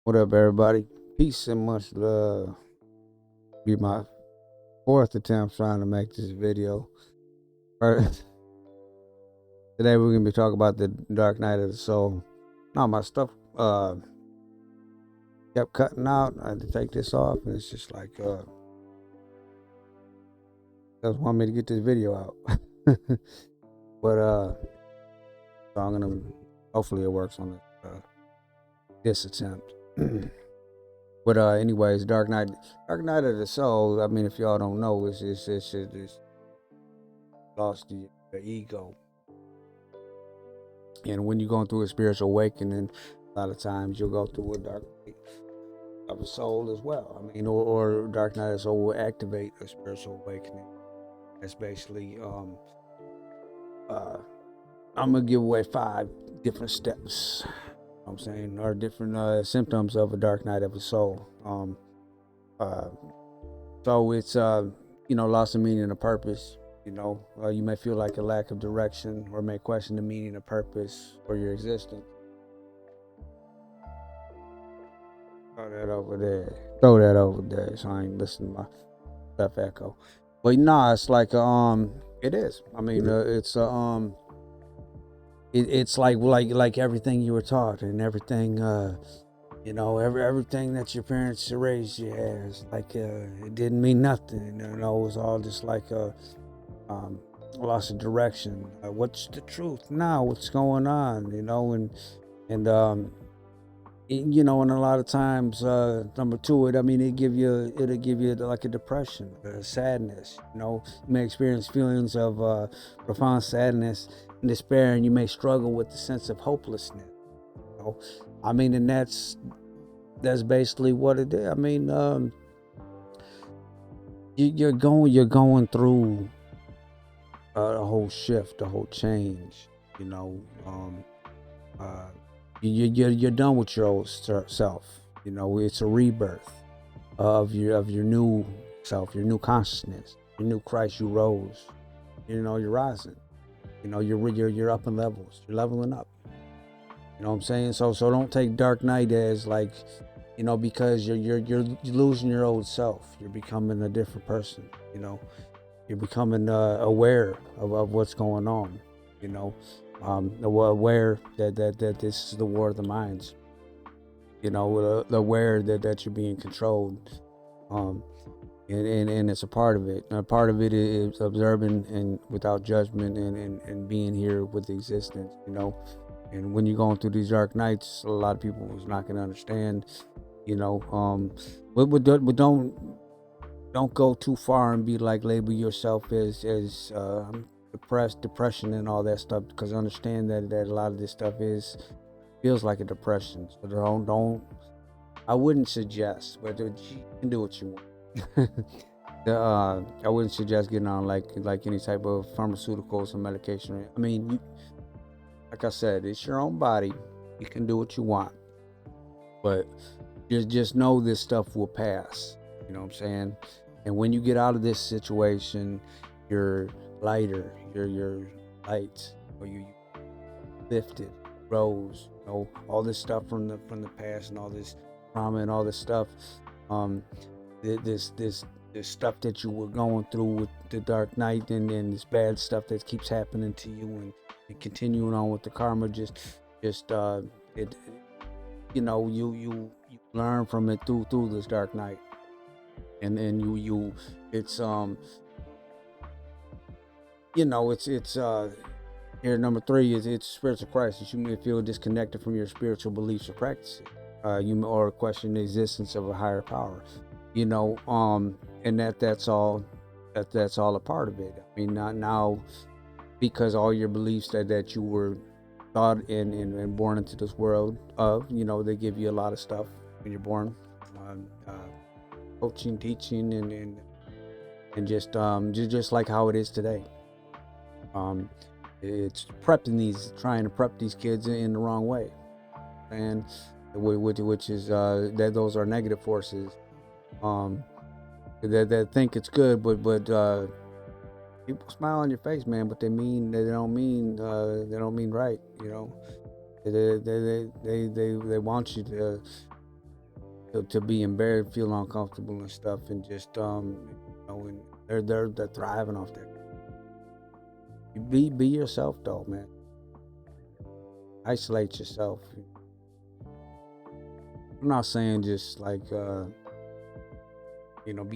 What up, everybody? Peace and much love. Be my fourth attempt trying to make this video. First, today we're gonna be talking about the Dark Night of the Soul. Now my stuff kept cutting out. I had to take this off, and it's just like just want me to get this video out. but so I'm gonna hopefully it works on this attempt. But anyways, Dark Night of the Soul. I mean, if y'all don't know, it's lost the ego. And when you're going through a spiritual awakening, a lot of times you'll go through a dark night of the soul as well. I mean, or dark night of the soul will activate a spiritual awakening. That's basically, uh, I'm gonna give away 5 different steps. I'm saying, or different symptoms of a dark night of the soul. Uh, so it's loss of meaning and purpose. You may feel like a lack of direction, or may question the meaning and purpose for your existence. Throw that over there. Throw that over there. So I ain't listening to my stuff echo. But nah, it's like it is. I mean, it's like everything you were taught and everything. Everything that your parents raised you as. Like it didn't mean nothing. It was all just like loss of direction. What's the truth now? What's going on? And and a lot of times, number two, it'll give you like a depression, sadness. You may experience feelings of profound sadness and despair, and you may struggle with the sense of hopelessness. You know? And that's basically what it is. You're going through a whole shift, a whole change. You know, uh, you're done with your old self. It's a rebirth of your new self, your new consciousness, your new Christ. You rose. You're rising. You're up in levels. You're leveling up. You know what I'm saying? So don't take Dark Knight as like, because you're losing your old self. You're becoming a different person. You're becoming aware of what's going on. Aware that this is the war of the minds. Aware that you're being controlled. Um, and it's a part of it. A part of it is observing and without judgment and being here with existence. And when you're going through these dark nights, a lot of people is not going to understand. But don't go too far and be like label yourself as depression and all that stuff, because understand that a lot of this stuff feels like a depression. So don't I wouldn't suggest, but you can do what you want. I wouldn't suggest getting on like any type of pharmaceuticals or medication. Like I said, it's your own body. You can do what you want, but just know this stuff will pass. You know what I'm saying? And when you get out of this situation, you're lighter. You're light, or you lifted, rose. All this stuff from the past and all this trauma and all this stuff. This stuff that you were going through with the dark night, and this bad stuff that keeps happening to you, and continuing on with the karma. It you learn from it through this dark night, and then you it's it's here. Number 3 is it's spiritual crisis. You may feel disconnected from your spiritual beliefs or practices. You may, or question the existence of a higher power. And that's all a part of it. Not now, because all your beliefs that you were taught and born into this world of, they give you a lot of stuff when you're born, coaching, teaching, and just like how it is today. It's trying to prep these kids in the wrong way, and which is that those are negative forces, that think it's good, but people smile on your face, man, but they don't mean right. They want you to to be in bed, feel uncomfortable and stuff, and just and they're thriving off that. You be yourself though, man. Isolate yourself. I'm not saying just like be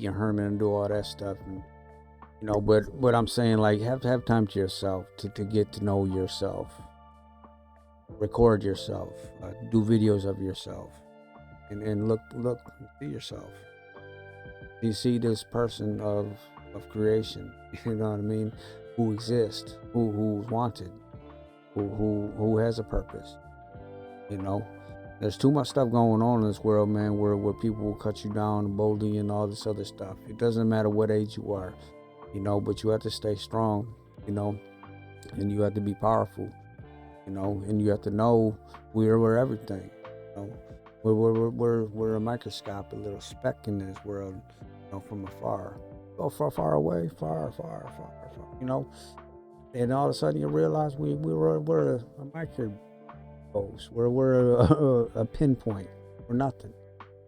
a hermit and do all that stuff, and but I'm saying like have time to yourself to get to know yourself, record yourself, do videos of yourself, and look see yourself. You see this person of creation, you know what I mean, who exists, who's wanted, who has a purpose. You know, there's too much stuff going on in this world, man, where people will cut you down and boulder you and all this other stuff. It doesn't matter what age you are, but you have to stay strong, you know, and you have to be powerful, and you have to know we're everything. You know, we're a microscope, a little speck in this world, from afar. Go far away, far, and all of a sudden you realize we're a micro we're a pinpoint. We're nothing.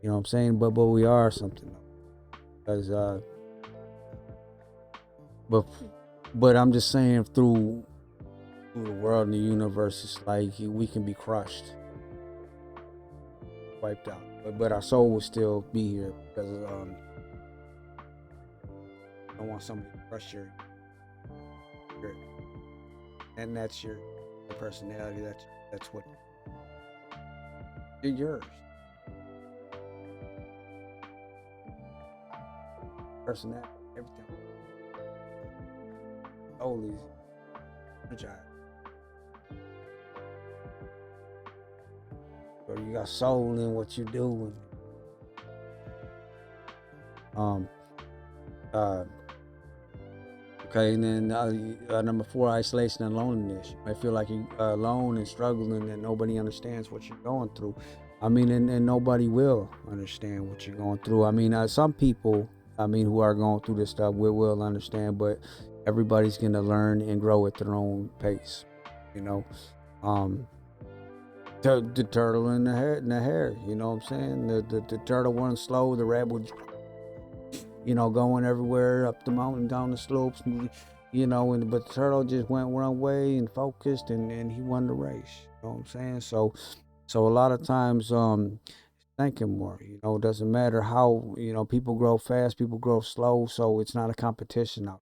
You know what I'm saying? But we are something. Because but I'm just saying through the world and the universe, it's like we can be crushed, wiped out. But our soul will still be here because I don't want somebody to crush your and that's your personality. That's what you're yours. Personality, everything. Soul is energized. So you got soul in what you do. Um. Okay, and then number 4, isolation and loneliness. You might feel like you're alone and struggling, and nobody understands what you're going through. I mean, and nobody will understand what you're going through. I mean, some people, who are going through this stuff will understand, but everybody's gonna learn and grow at their own pace. You know, um, the turtle in the hare. You know what I'm saying? The turtle went slow. The rabbit, going everywhere up the mountain, down the slopes, but the turtle just went one way and focused, and he won the race. You know what I'm saying? So a lot of times, thinking more. It doesn't matter how people grow fast, people grow slow. So it's not a competition out.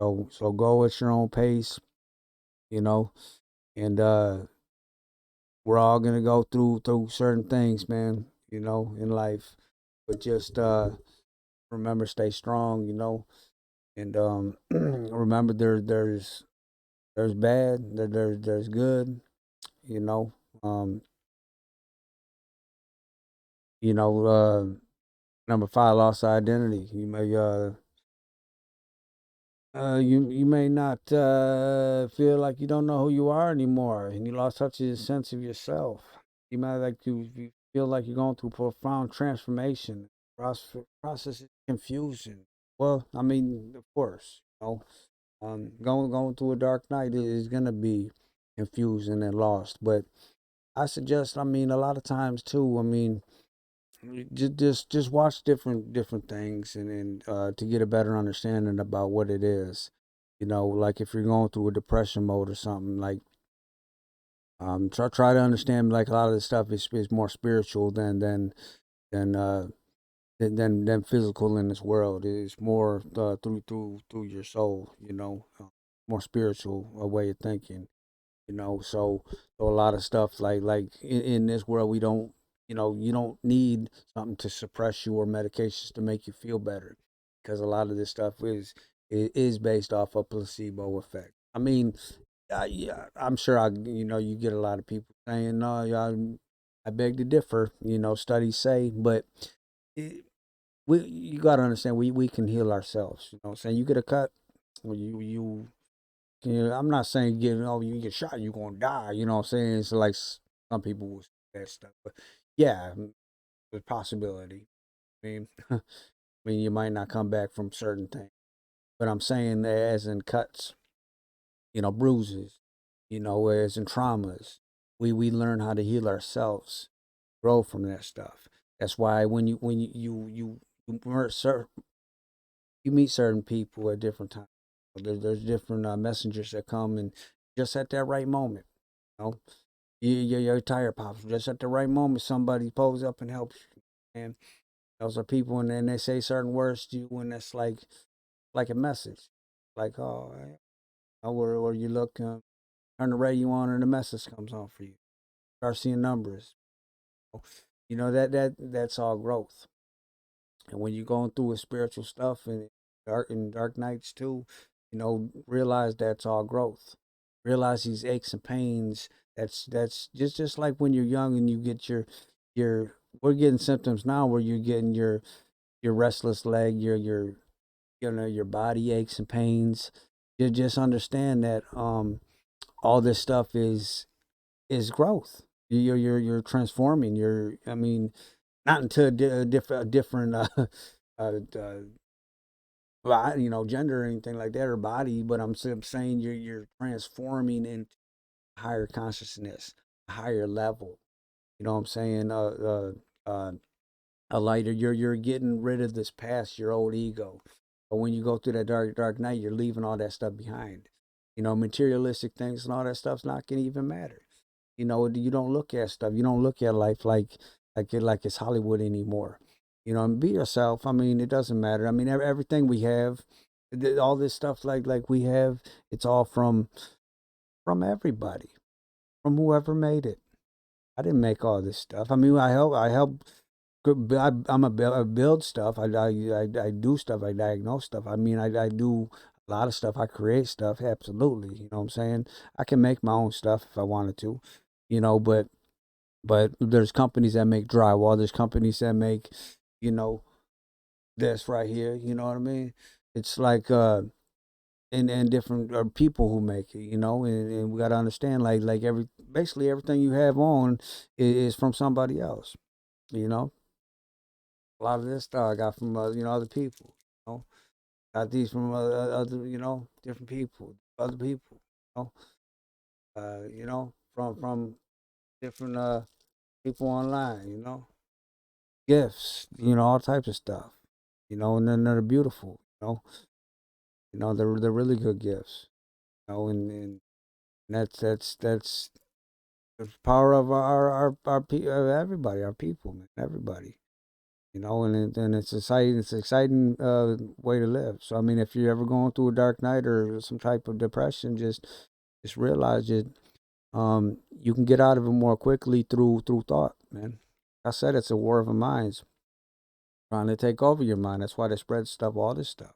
So go at your own pace. You know, and we're all gonna go through certain things, man. In life, but just remember, stay strong. And remember there's bad, there's good. You know, um, you know. Number 5, lost identity. You may not feel like you don't know who you are anymore, and you lost touch of the sense of yourself. You might you feel like you're going through profound transformation. Process is confusion. Well, I mean, of course, going through a dark night is gonna be confusing and lost. But I suggest, a lot of times too. Just watch different things, and to get a better understanding about what it is. Like if you're going through a depression mode or something, like try to understand, like a lot of this stuff is more spiritual than than physical in this world. It's more through your soul. More spiritual way of thinking. So a lot of stuff like in this world, we don't you don't need something to suppress you or medications to make you feel better, because a lot of this stuff is based off a placebo effect. Yeah, I'm sure you get a lot of people saying no. I beg to differ. Studies say, but it, you got to understand, we can heal ourselves. What I'm saying, you get a cut, well, I'm not saying you get shot, you're gonna die. You know what I'm saying? It's like some people will say that stuff, but yeah, there's a possibility. I mean, you might not come back from certain things, but I'm saying as in cuts, bruises, as in traumas, we learn how to heal ourselves, grow from that stuff. That's why when you you meet certain people at different times. There's different messengers that come and just at that right moment. You know, your tire pops just at the right moment. Somebody pulls up and helps you, and those are people, and then they say certain words to you, and that's like a message, like where you look, turn the radio on, and the message comes on for you. Start seeing numbers. You know that's all growth. And when you're going through a spiritual stuff and dark nights too, realize that's all growth. Realize these aches and pains. That's just like when you're young and you get your we're getting symptoms now where you're getting your restless leg, your body aches and pains. You just understand that all this stuff is growth. You're transforming. I mean, not into a different gender or anything like that or body, but I'm saying you're transforming into higher consciousness, a higher level. You know what I'm saying? Uh, a lighter. You're getting rid of this past, your old ego. But when you go through that dark night, you're leaving all that stuff behind. Materialistic things and all that stuff's not gonna even matter. You don't look at stuff. You don't look at life like it's Hollywood anymore. And be yourself. I mean, it doesn't matter. I mean, everything we have, all this stuff like we have, it's all from everybody, from whoever made it. I didn't make all this stuff. I mean, I help. I build stuff. I do stuff. I diagnose stuff. I mean, I do a lot of stuff. I create stuff. Absolutely. You know what I'm saying? I can make my own stuff if I wanted to. But there's companies that make drywall. There's companies that make, you know, this right here. You know what I mean? It's like and different people who make it. And we got to understand like basically everything you have on is from somebody else. You know, a lot of this stuff I got from other people. Got these from other different people, other people. You from different people online. Gifts. All types of stuff. And then they're beautiful. They're really good gifts. And that's the power of everybody, our people, man, everybody. And it's exciting way to live. So I mean, if you're ever going through a dark night or some type of depression, just realize that you can get out of it more quickly through thought, man. I said it's a war of the minds trying to take over your mind. That's why they spread stuff, all this stuff.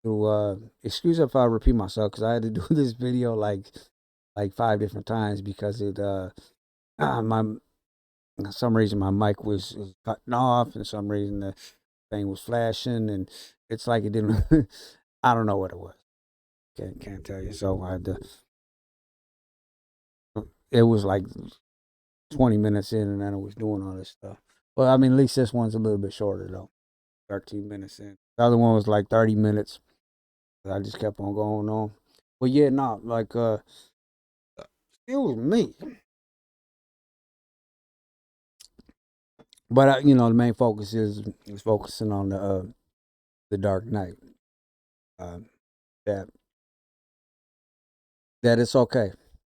Through excuse if I repeat myself because I had to do this video like 5 different times because it my for some reason my mic was cutting off and some reason the thing was flashing and it's like it didn't I don't know what it was. Can't tell you. So I had to, it was like 20 minutes in and then it was doing all this stuff. Well, I mean, at least this one's a little bit shorter though. 13 minutes in. The other one was like 30 minutes. I just kept on going on. But yeah, no, like it was me. But the main focus is focusing on the Dark Knight. Uh, that that it's okay,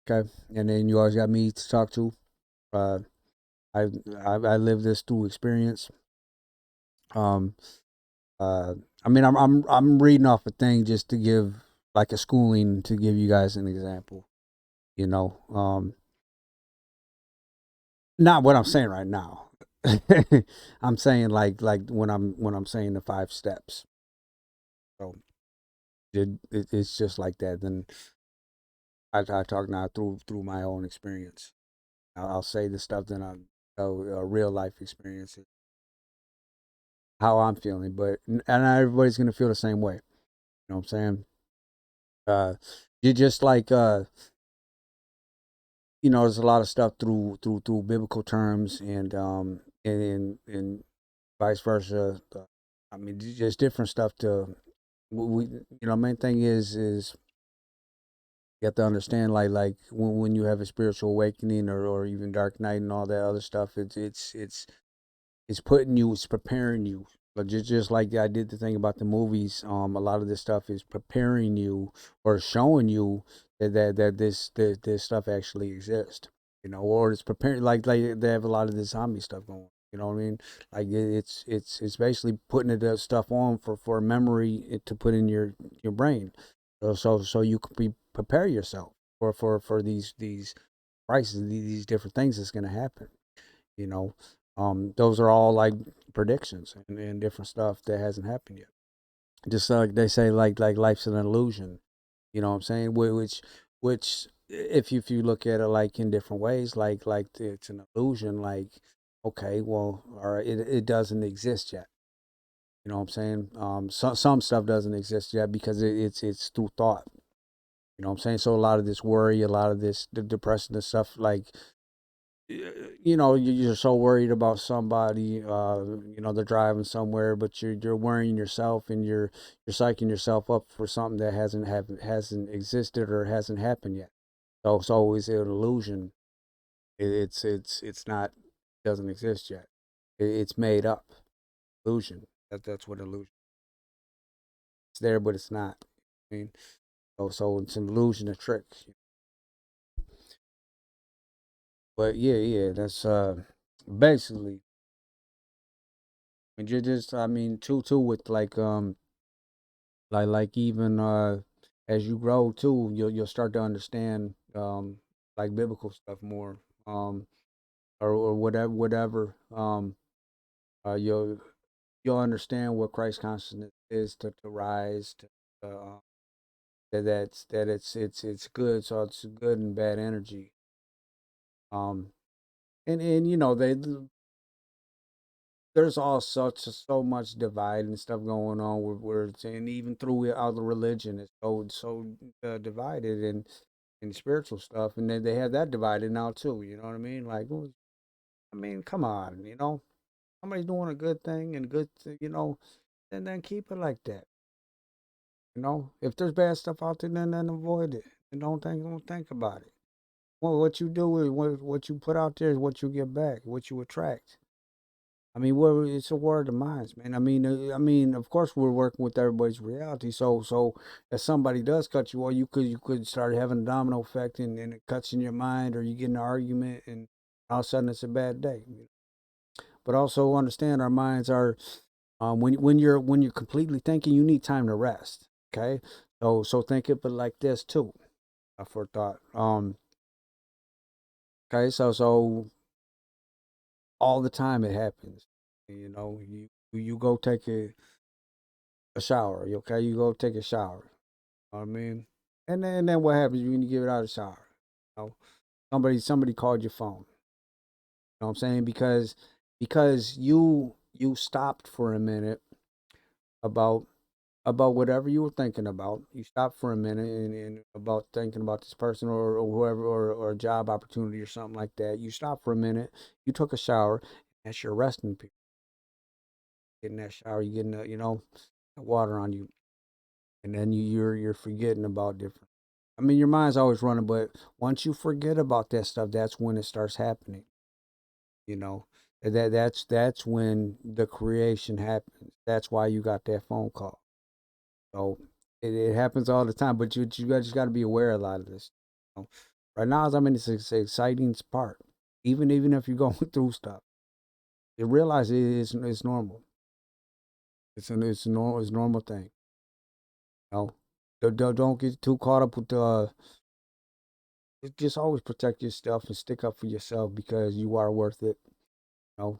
okay. And then you always got me to talk to. Uh, I I lived this through experience. Um, uh, I mean, I'm reading off a thing just to give like a schooling to give you guys an example. You know, not what I'm saying right now. I'm saying like when I'm saying the 5 steps. So it's just like that. Then I talk now through my own experience. I'll say the stuff that I real life experiences, how I'm feeling, but and not everybody's gonna feel the same way. You know what I'm saying? Uh, you just like there's a lot of stuff through biblical terms and vice versa. I mean, just different stuff to main thing is you have to understand like when you have a spiritual awakening or even dark night and all that other stuff. It's It's putting you, it's preparing you. But just like I did the thing about the movies, a lot of this stuff is preparing you or showing you that this stuff actually exists. Or it's preparing, like they have a lot of this zombie stuff going. You know what I mean? Like it's basically putting the stuff on for a memory to put in your brain, so you can prepare yourself for these crises, these different things that's going to happen. You know, those are all like predictions and different stuff that hasn't happened yet. Just like they say, like life's an illusion. You know what I'm saying? Which if you look at it like in different ways, like it's an illusion. Like, okay, well, all right, it doesn't exist yet. You know what I'm saying? Some stuff doesn't exist yet because it's through thought. You know what I'm saying? So a lot of this worry, a lot of this the depression and stuff, like you're so worried about somebody, they're driving somewhere, but you're worrying yourself, and you're psyching yourself up for something that hasn't existed or hasn't happened yet. So it's an illusion. It's not, doesn't exist yet. It's made up illusion. That's what illusion. It's there, but it's not. I mean, so it's an illusion, a trick. But yeah, that's basically. And you just, I mean, too with like even as you grow too, you'll start to understand like biblical stuff more, or whatever. You'll understand what Christ consciousness is, to rise to, it's good. So it's good and bad energy. Um, and there's all such so much divide and stuff going on and even through other religion, it's so divided, and spiritual stuff, and then they have that divided now too. You know what I mean? Like, well, I mean, come on, somebody's doing a good thing and then keep it like that. If there's bad stuff out there, then avoid it and don't think about it. Well, what you do is what you put out there is what you get back, what you attract. I mean, well, it's a war of the minds, man. I mean, of course, we're working with everybody's reality. So if somebody does cut you off, you could start having a domino effect, and it cuts in your mind, or you get in an argument, and all of a sudden it's a bad day. But also understand, our minds are, when you're completely thinking, you need time to rest. Okay, so think of it like this too. For thought. Okay, so all the time it happens. You go take a shower. Okay, you go take a shower. You know what I mean, and then what happens when you get out of the shower? You know, somebody called your phone. You know what I'm saying? Because you stopped for a minute about whatever you were thinking about. You stopped for a minute and about thinking about this person, or whoever, or a job opportunity or something like that. You stopped for a minute. You took a shower. That's your resting period. Getting that shower, you getting water on you, and then you're forgetting about different. I mean, your mind's always running, but once you forget about that stuff, that's when it starts happening. You know, that's when the creation happens. That's why you got that phone call. So it happens all the time, but you just got to be aware of a lot of this. You know? Right now, I mean, it's an exciting part. Even if you're going through stuff, you realize it's normal. It's a normal thing. You know, don't get too caught up with the. Just always protect yourself and stick up for yourself, because you are worth it. You know,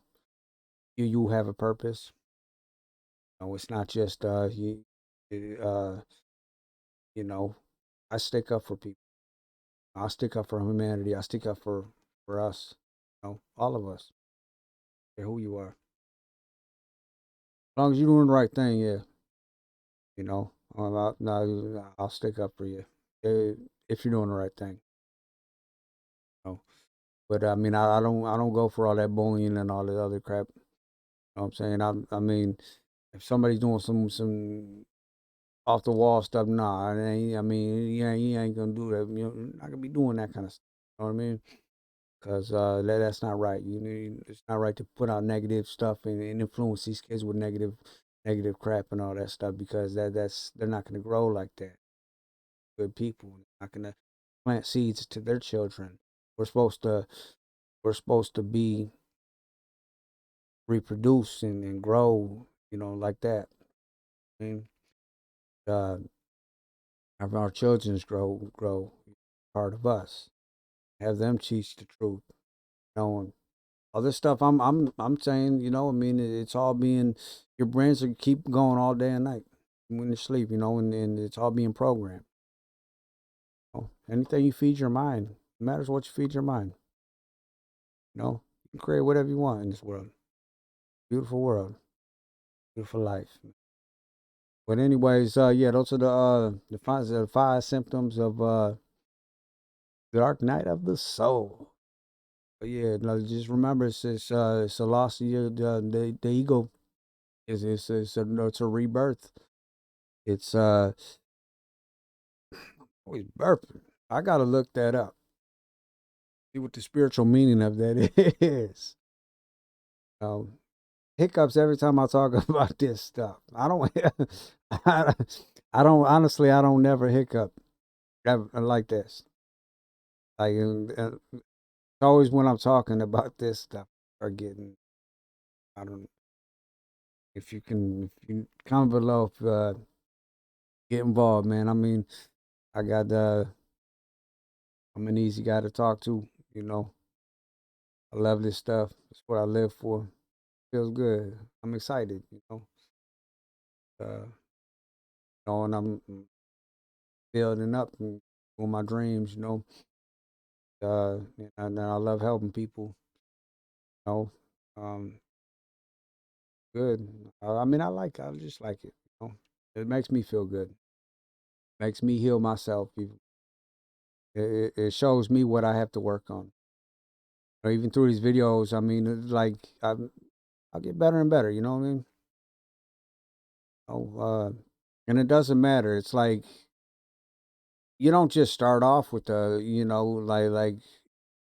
you have a purpose. It's not just uh you know, I stick up for people. I stick up for humanity. I stick up for us. All of us. Care who you are. As long as you're doing the right thing, yeah. I'll stick up for you, if you're doing the right thing. You know? But I mean, I don't go for all that bullying and all that other crap. You know what I'm saying? I mean, if somebody's doing some off the wall stuff, nah. I mean, you ain't gonna do that. You're not gonna be doing that kind of stuff. You know what I mean? because that's not right. It's not right to put out negative stuff and influence these kids with negative crap and all that stuff, because that's they're not going to grow like that. Good people, they're not going to plant seeds to their children. We're supposed to we're supposed to be reproduce and grow, like that. I mean, uh, have our children's grow part of us. Have them teach the truth, knowing all this stuff. I'm saying, I mean, it's all being your brains are keep going all day and night when you sleep, and it's all being programmed. Anything you feed your mind, it matters what you feed your mind. You can create whatever you want in this world. Beautiful world, beautiful life. But anyways, yeah, those are the five symptoms of the dark night of the soul. But yeah, no, just remember, it's a loss of the ego. It's a rebirth. It's always burping. I gotta look that up. See what the spiritual meaning of that is. Um, Hiccups every time I talk about this stuff. I don't. I, I don't honestly. I don't never hiccup like this. Like it's always when I'm talking about this stuff or getting. I don't. If you comment below, if, get involved, man. I mean, I got I'm an easy guy to talk to. You know, I love this stuff. It's what I live for. Feels good. I'm excited. And I'm building up and on my dreams. And I love helping people. You know, um, good. I mean, I just like it. It makes me feel good. Makes me heal myself. It shows me what I have to work on. Or even through these videos, I mean, it's like I'll get better and better. You know what I mean? Oh, and it doesn't matter. It's like you don't just start off with like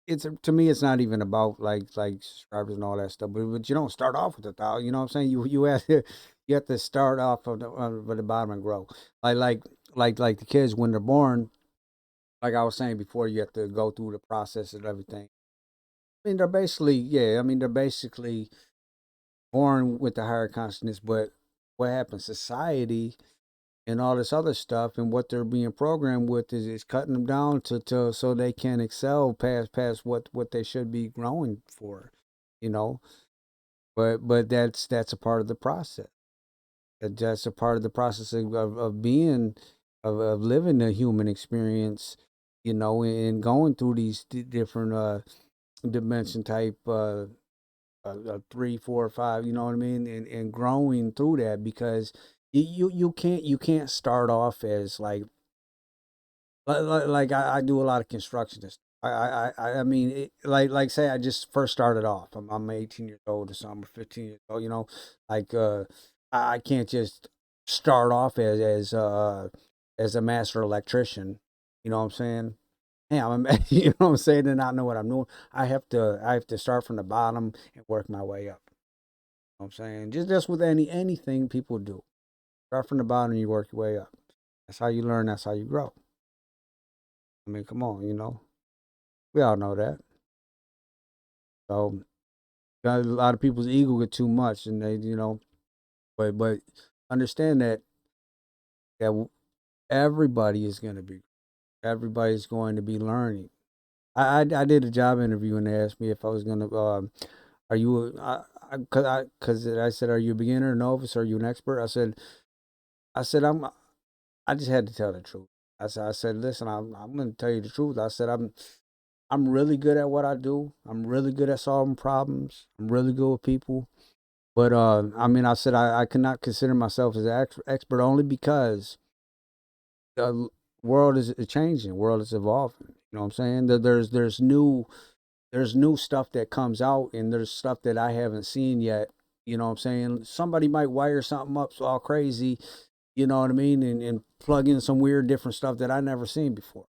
it's to me it's not even about like subscribers and all that stuff, but you don't start off with 1,000. You know what I'm saying? You have to you have to start off of the bottom and grow. Like the kids when they're born. Like I was saying before, you have to go through the process and everything. I mean, they're basically yeah. I mean, they're basically born with the higher consciousness, but what happens? Society and all this other stuff and what they're being programmed with is cutting them down to so they can excel past what they should be growing for, you know. But that's a part of the process. That's a part of the process of being of living the human experience, and going through these different dimension type 3, 4, 5, you know what I mean, and growing through that because you can't start off as like I do a lot of construction. I mean, like say I just first started off. I'm 18 years old or something, or 15 years old. Like I can't just start off as a master electrician. You know what I'm saying? Yeah, you know what I'm saying, and not know what I'm doing. I have to start from the bottom and work my way up. You know what I'm saying, just with anything people do, start from the bottom and you work your way up. That's how you learn. That's how you grow. I mean, come on, we all know that. So a lot of people's ego get too much, and but understand that everybody is going to be, everybody's going to be learning. I did a job interview and they asked me if I was going to, are you, cause I said, are you a beginner, novice, or are you an expert? I said, I just had to tell the truth. I said, listen, I'm going to tell you the truth. I said, I'm really good at what I do. I'm really good at solving problems. I'm really good with people. But I mean, I said I cannot consider myself as an expert only because the world is changing. The world is evolving. You know what I'm saying? There's new stuff that comes out, and there's stuff that I haven't seen yet. You know what I'm saying? Somebody might wire something up so all crazy. You know what I mean? And plug in some weird different stuff that I never seen before.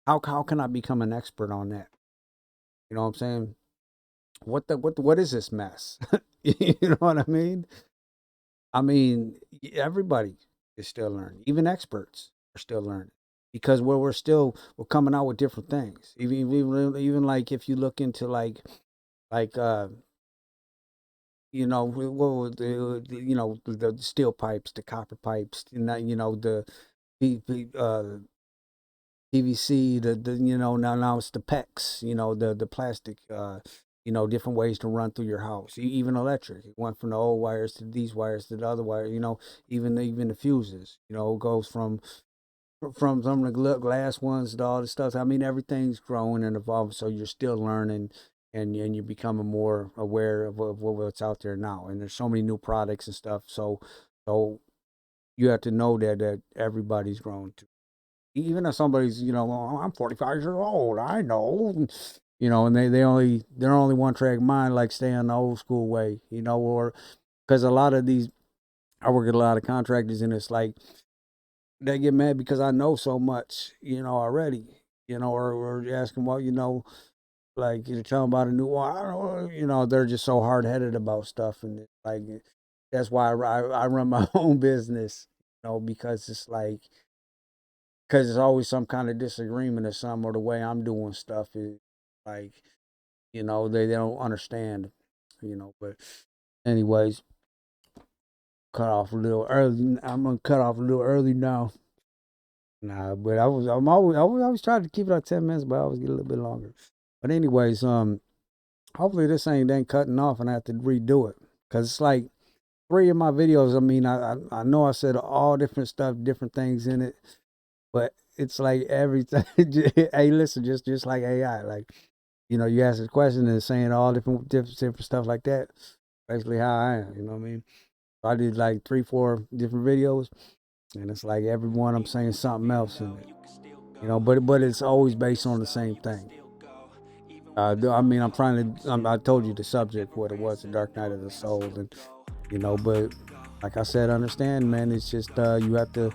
How can I become an expert on that? You know what I'm saying? What is this mess? You know what I mean? I mean, everybody is still learning. Even experts are still learning because we're coming out with different things. Even like if you look into like what was the steel pipes, the copper pipes, and that, the PVC, now it's the PEX, the plastic, different ways to run through your house, even electric. It went from the old wires to these wires to the other wire, even the fuses, goes from some of the glass ones to all the stuff. I mean, everything's growing and evolving, so you're still learning and you're becoming more aware of what's out there now. And there's so many new products and stuff. So you have to know that everybody's growing too. Even if somebody's, well, I'm 45 years old, I know, and they're only one track mind, like stay on the old school way, or because a lot of these, I work at a lot of contractors, and it's like they get mad because I know so much, already, or asking, well, like you tell them about a new one, I don't know, they're just so hard headed about stuff, and like that's why I run my own business, because it's like because there's always some kind of disagreement or something, or the way I'm doing stuff is like, they don't understand, but anyways, cut off a little early. I'm gonna cut off a little early now. Nah, but I was trying to keep it at 10 minutes, but I always get a little bit longer. But anyways, hopefully this ain't cutting off and I have to redo it. Cause it's like three of my videos, I mean, I know I said all different stuff, different things in it, but it's like everything. Hey, listen, just like AI, like you ask a question and it's saying all different stuff like that. Basically, how I am. You know what I mean? So I did like 3, 4 different videos, and it's like every one I'm saying something else in it. But it's always based on the same thing. I mean, I told you the subject, what it was, the Dark Night of the Soul, and but like I said, understand, man. It's just you have to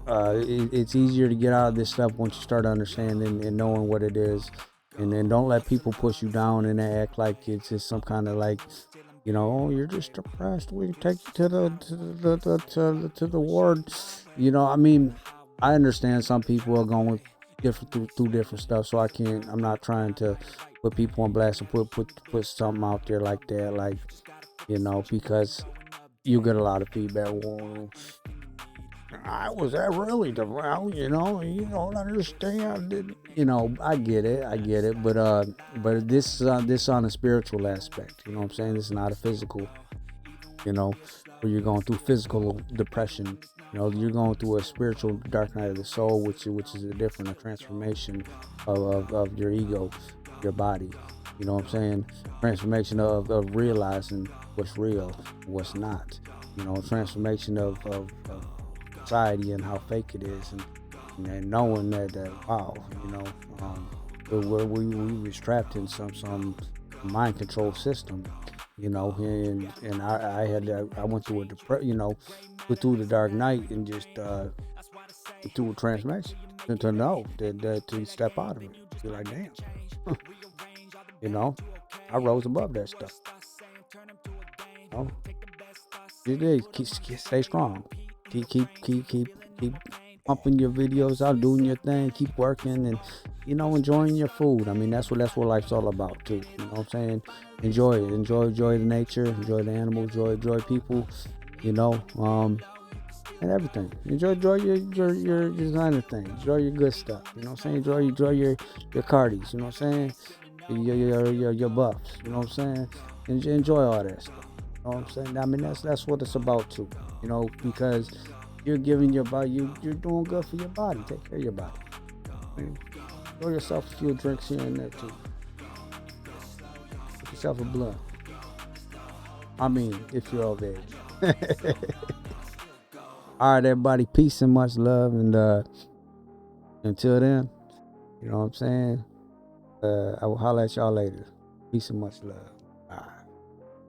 it's easier to get out of this stuff once you start understanding and knowing what it is, and then don't let people push you down and act like it's just some kind of like, oh, you're just depressed. We can take you to the ward. I mean, I understand some people are going through different stuff, so I'm not trying to put people on blast and put something out there like that, like because you get a lot of feedback. Well, I was that really devout, you don't understand. I get it, but this on a spiritual aspect, you know what I'm saying? This is not a physical, where you're going through physical depression. You're going through a spiritual dark night of the soul, which is a transformation of your ego, your body. You know what I'm saying? Transformation of realizing what's real, what's not. Transformation of society and how fake it is, and knowing that wow, we was trapped in some mind control system, and I went through went through the dark night and just through a transformation to know that to step out of it, be like, damn, I rose above that stuff. You did stay strong. Keep pumping your videos out, doing your thing, keep working, and enjoying your food. I mean, that's what life's all about too. You know what I'm saying? Enjoy it. Enjoy the nature. Enjoy the animals. Enjoy people. And everything. Enjoy your designer things. Enjoy your good stuff. You know what I'm saying? Enjoy your Cardis. You know what I'm saying? Your buffs. You know what I'm saying? Enjoy all that stuff. You know what I'm saying? I mean, that's what it's about too. Because you're giving your body, you're doing good for your body. Take care of your body. Enjoy yourself a few drinks here and there too. Get yourself a blunt. I mean, if you're of age. All right, everybody. Peace and much love. And until then, you know what I'm saying? I will holler at y'all later. Peace and much love.